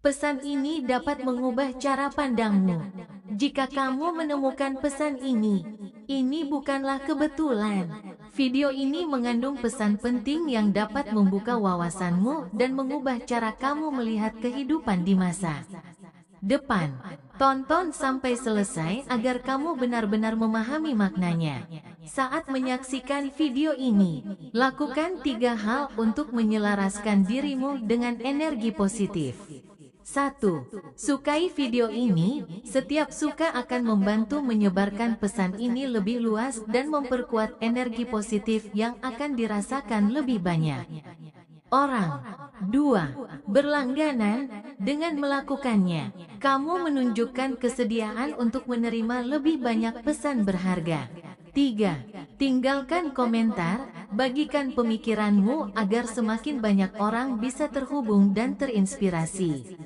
Pesan ini dapat mengubah cara pandangmu. Jika kamu menemukan pesan ini bukanlah kebetulan. Video ini mengandung pesan penting yang dapat membuka wawasanmu dan mengubah cara kamu melihat kehidupan di masa depan. Tonton sampai selesai agar kamu benar-benar memahami maknanya. Saat menyaksikan video ini, lakukan 3 hal untuk menyelaraskan dirimu dengan energi positif. 1. Sukai video ini. Setiap suka akan membantu menyebarkan pesan ini lebih luas dan memperkuat energi positif yang akan dirasakan lebih banyak orang. 2. Berlangganan. Dengan melakukannya, kamu menunjukkan kesediaan untuk menerima lebih banyak pesan berharga. 3. Tinggalkan komentar. Bagikan pemikiranmu agar semakin banyak orang bisa terhubung dan terinspirasi.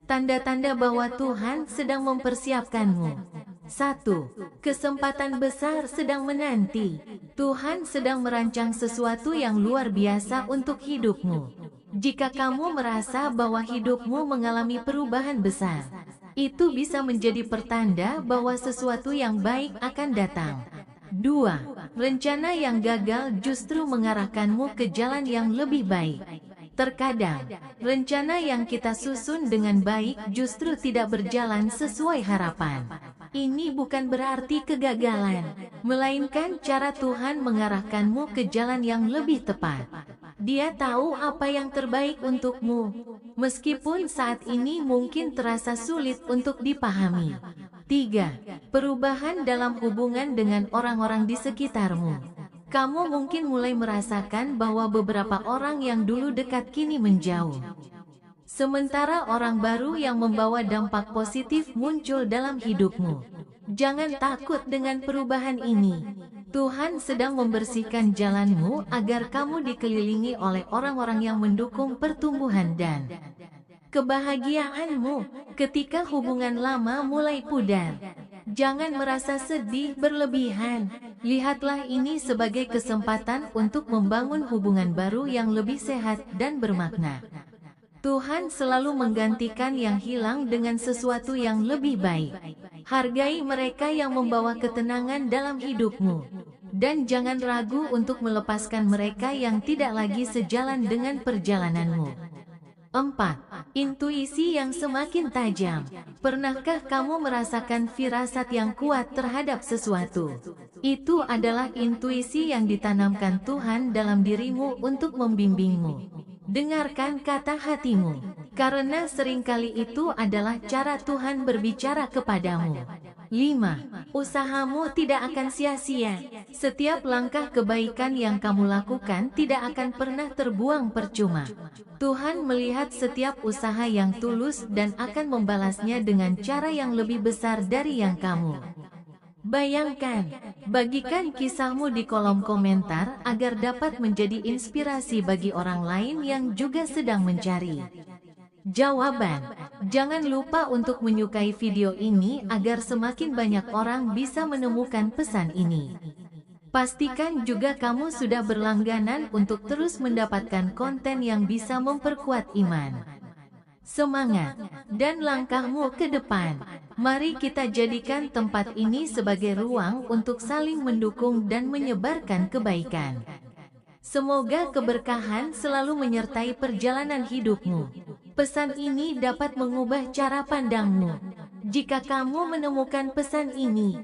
Tanda-tanda bahwa Tuhan sedang mempersiapkanmu. 1. Kesempatan besar sedang menanti. Tuhan sedang merancang sesuatu yang luar biasa untuk hidupmu. Jika kamu merasa bahwa hidupmu mengalami perubahan besar, itu bisa menjadi pertanda bahwa sesuatu yang baik akan datang. 2. Rencana yang gagal justru mengarahkanmu ke jalan yang lebih baik. Terkadang, rencana yang kita susun dengan baik justru tidak berjalan sesuai harapan. Ini bukan berarti kegagalan, melainkan cara Tuhan mengarahkanmu ke jalan yang lebih tepat. Dia tahu apa yang terbaik untukmu, meskipun saat ini mungkin terasa sulit untuk dipahami. 3. Perubahan dalam hubungan dengan orang-orang di sekitarmu. Kamu mungkin mulai merasakan bahwa beberapa orang yang dulu dekat kini menjauh. Sementara orang baru yang membawa dampak positif muncul dalam hidupmu. Jangan takut dengan perubahan ini. Tuhan sedang membersihkan jalanmu agar kamu dikelilingi oleh orang-orang yang mendukung pertumbuhan dan kebahagiaanmu ketika hubungan lama mulai pudar. Jangan merasa sedih berlebihan. Lihatlah ini sebagai kesempatan untuk membangun hubungan baru yang lebih sehat dan bermakna. Tuhan selalu menggantikan yang hilang dengan sesuatu yang lebih baik. Hargai mereka yang membawa ketenangan dalam hidupmu. Dan jangan ragu untuk melepaskan mereka yang tidak lagi sejalan dengan perjalananmu. 4. Intuisi yang semakin tajam. Pernahkah kamu merasakan firasat yang kuat terhadap sesuatu? Itu adalah intuisi yang ditanamkan Tuhan dalam dirimu untuk membimbingmu. Dengarkan kata hatimu, karena seringkali itu adalah cara Tuhan berbicara kepadamu. 5. Usahamu tidak akan sia-sia. Setiap langkah kebaikan yang kamu lakukan tidak akan pernah terbuang percuma. Tuhan melihat setiap usaha yang tulus dan akan membalasnya dengan cara yang lebih besar dari yang kamu bayangkan. Bagikan kisahmu di kolom komentar agar dapat menjadi inspirasi bagi orang lain yang juga sedang mencari jawaban. Jangan lupa untuk menyukai video ini agar semakin banyak orang bisa menemukan pesan ini. Pastikan juga kamu sudah berlangganan untuk terus mendapatkan konten yang bisa memperkuat iman, semangat, dan langkahmu ke depan. Mari kita jadikan tempat ini sebagai ruang untuk saling mendukung dan menyebarkan kebaikan. Semoga keberkahan selalu menyertai perjalanan hidupmu. Pesan ini dapat mengubah cara pandangmu. Jika kamu menemukan pesan ini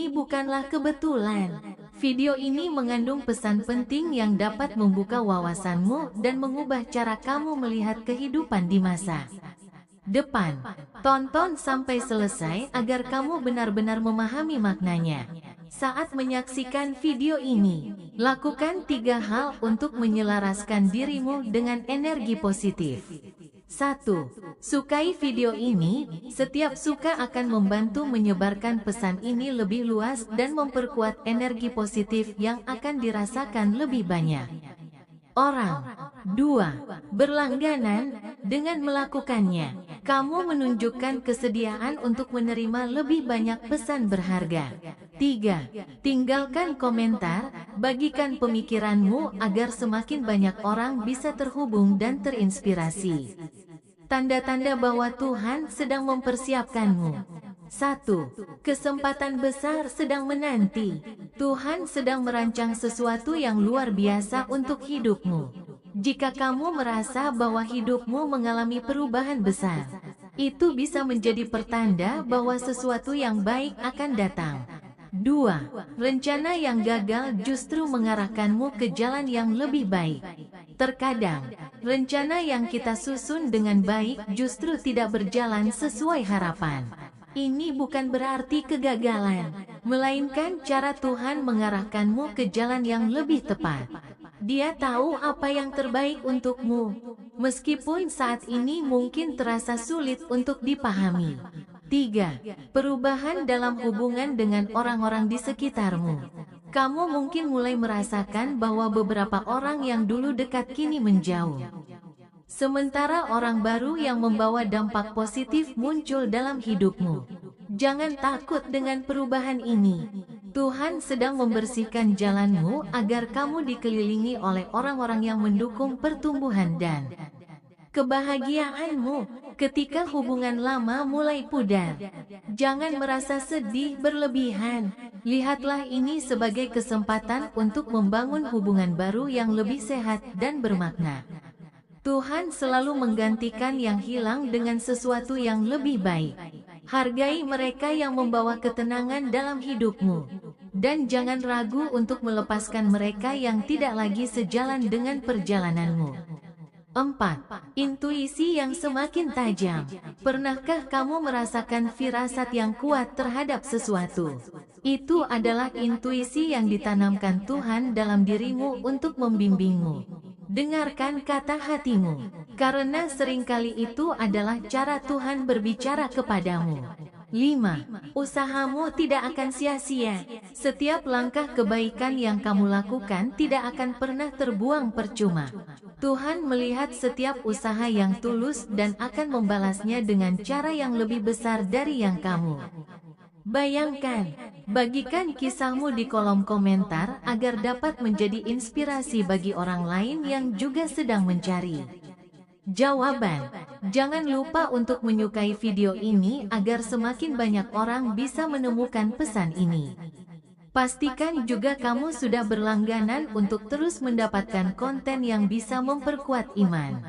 bukanlah kebetulan. Video ini mengandung pesan penting yang dapat membuka wawasanmu dan mengubah cara kamu melihat kehidupan di masa depan. Tonton sampai selesai agar kamu benar-benar memahami maknanya. Saat menyaksikan video ini, lakukan 3 hal untuk menyelaraskan dirimu dengan energi positif. 1. Sukai video ini. Setiap suka akan membantu menyebarkan pesan ini lebih luas dan memperkuat energi positif yang akan dirasakan lebih banyak orang. 2. Berlangganan. Dengan melakukannya, kamu menunjukkan kesediaan untuk menerima lebih banyak pesan berharga. 3. Tinggalkan komentar. Bagikan pemikiranmu agar semakin banyak orang bisa terhubung dan terinspirasi. Tanda-tanda bahwa Tuhan sedang mempersiapkanmu. 1. Kesempatan besar sedang menanti. Tuhan sedang merancang sesuatu yang luar biasa untuk hidupmu. Jika kamu merasa bahwa hidupmu mengalami perubahan besar, itu bisa menjadi pertanda bahwa sesuatu yang baik akan datang. 2. Rencana yang gagal justru mengarahkanmu ke jalan yang lebih baik. Terkadang, rencana yang kita susun dengan baik justru tidak berjalan sesuai harapan. Ini bukan berarti kegagalan, melainkan cara Tuhan mengarahkanmu ke jalan yang lebih tepat. Dia tahu apa yang terbaik untukmu, meskipun saat ini mungkin terasa sulit untuk dipahami. 3. Perubahan dalam hubungan dengan orang-orang di sekitarmu. Kamu mungkin mulai merasakan bahwa beberapa orang yang dulu dekat kini menjauh. Sementara orang baru yang membawa dampak positif muncul dalam hidupmu. Jangan takut dengan perubahan ini. Tuhan sedang membersihkan jalanmu agar kamu dikelilingi oleh orang-orang yang mendukung pertumbuhan dan kebahagiaanmu. Ketika hubungan lama mulai pudar, jangan merasa sedih berlebihan. Lihatlah ini sebagai kesempatan untuk membangun hubungan baru yang lebih sehat dan bermakna. Tuhan selalu menggantikan yang hilang dengan sesuatu yang lebih baik. Hargai mereka yang membawa ketenangan dalam hidupmu, dan jangan ragu untuk melepaskan mereka yang tidak lagi sejalan dengan perjalananmu. 4. Intuisi yang semakin tajam. Pernahkah kamu merasakan firasat yang kuat terhadap sesuatu? Itu adalah intuisi yang ditanamkan Tuhan dalam dirimu untuk membimbingmu. Dengarkan kata hatimu, karena seringkali itu adalah cara Tuhan berbicara kepadamu. 5. Usahamu tidak akan sia-sia. Setiap langkah kebaikan yang kamu lakukan tidak akan pernah terbuang percuma. Tuhan melihat setiap usaha yang tulus dan akan membalasnya dengan cara yang lebih besar dari yang kamu bayangkan. Bagikan kisahmu di kolom komentar agar dapat menjadi inspirasi bagi orang lain yang juga sedang mencari jawaban. Jangan lupa untuk menyukai video ini agar semakin banyak orang bisa menemukan pesan ini. Pastikan juga kamu sudah berlangganan untuk terus mendapatkan konten yang bisa memperkuat iman,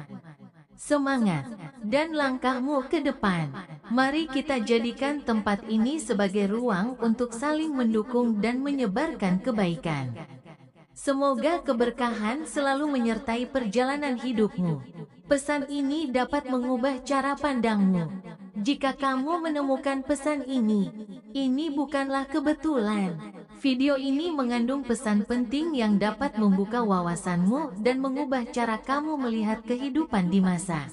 semangat, dan langkahmu ke depan. Mari kita jadikan tempat ini sebagai ruang untuk saling mendukung dan menyebarkan kebaikan. Semoga keberkahan selalu menyertai perjalanan hidupmu. Pesan ini dapat mengubah cara pandangmu. Jika kamu menemukan pesan ini bukanlah kebetulan. Video ini mengandung pesan penting yang dapat membuka wawasanmu dan mengubah cara kamu melihat kehidupan di masa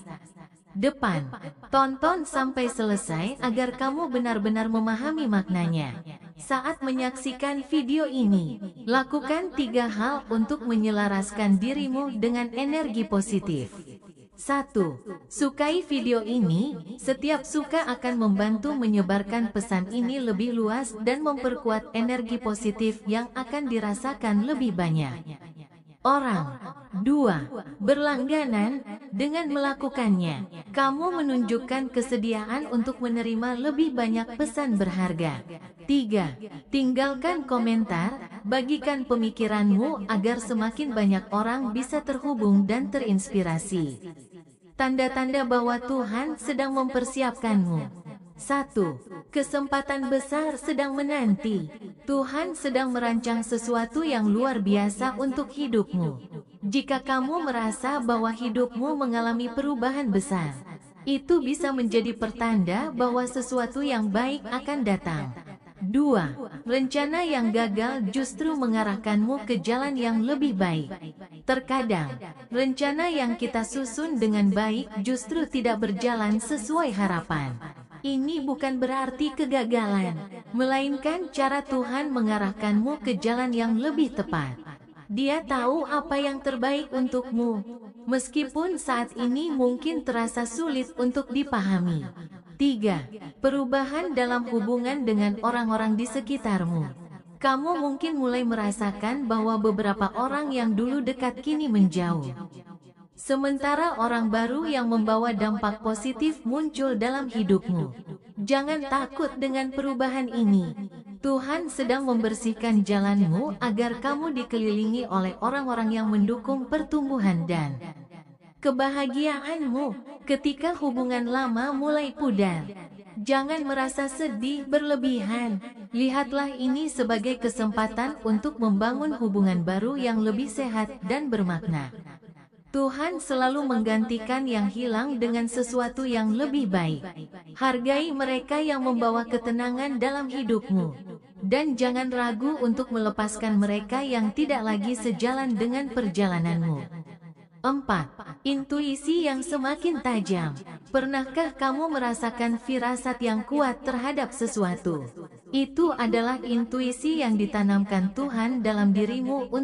depan. Tonton sampai selesai agar kamu benar-benar memahami maknanya. Saat menyaksikan video ini, lakukan 3 hal untuk menyelaraskan dirimu dengan energi positif. 1. Sukai video ini. Setiap suka akan membantu menyebarkan pesan ini lebih luas dan memperkuat energi positif yang akan dirasakan lebih banyak orang. 2. Berlangganan. Dengan melakukannya, kamu menunjukkan kesediaan untuk menerima lebih banyak pesan berharga. 3. Tinggalkan komentar. Bagikan pemikiranmu agar semakin banyak orang bisa terhubung dan terinspirasi. Tanda-tanda bahwa Tuhan sedang mempersiapkanmu. 1. Kesempatan besar sedang menanti. Tuhan sedang merancang sesuatu yang luar biasa untuk hidupmu. Jika kamu merasa bahwa hidupmu mengalami perubahan besar, itu bisa menjadi pertanda bahwa sesuatu yang baik akan datang. 2. Rencana yang gagal justru mengarahkanmu ke jalan yang lebih baik. Terkadang, rencana yang kita susun dengan baik justru tidak berjalan sesuai harapan. Ini bukan berarti kegagalan, melainkan cara Tuhan mengarahkanmu ke jalan yang lebih tepat. Dia tahu apa yang terbaik untukmu, meskipun saat ini mungkin terasa sulit untuk dipahami. 3. Perubahan dalam hubungan dengan orang-orang di sekitarmu. Kamu mungkin mulai merasakan bahwa beberapa orang yang dulu dekat kini menjauh. sementara orang baru yang membawa dampak positif muncul dalam hidupmu. Jangan takut dengan perubahan ini. Tuhan sedang membersihkan jalanmu agar kamu dikelilingi oleh orang-orang yang mendukung pertumbuhan dan kebahagiaanmu. Ketika hubungan lama mulai pudar, jangan merasa sedih berlebihan. Lihatlah ini sebagai kesempatan untuk membangun hubungan baru yang lebih sehat dan bermakna. Tuhan selalu menggantikan yang hilang dengan sesuatu yang lebih baik. Hargai mereka yang membawa ketenangan dalam hidupmu, dan jangan ragu untuk melepaskan mereka yang tidak lagi sejalan dengan perjalananmu. 4. Intuisi yang semakin tajam. Pernahkah kamu merasakan firasat yang kuat terhadap sesuatu? Itu adalah intuisi yang ditanamkan Tuhan dalam dirimu untuk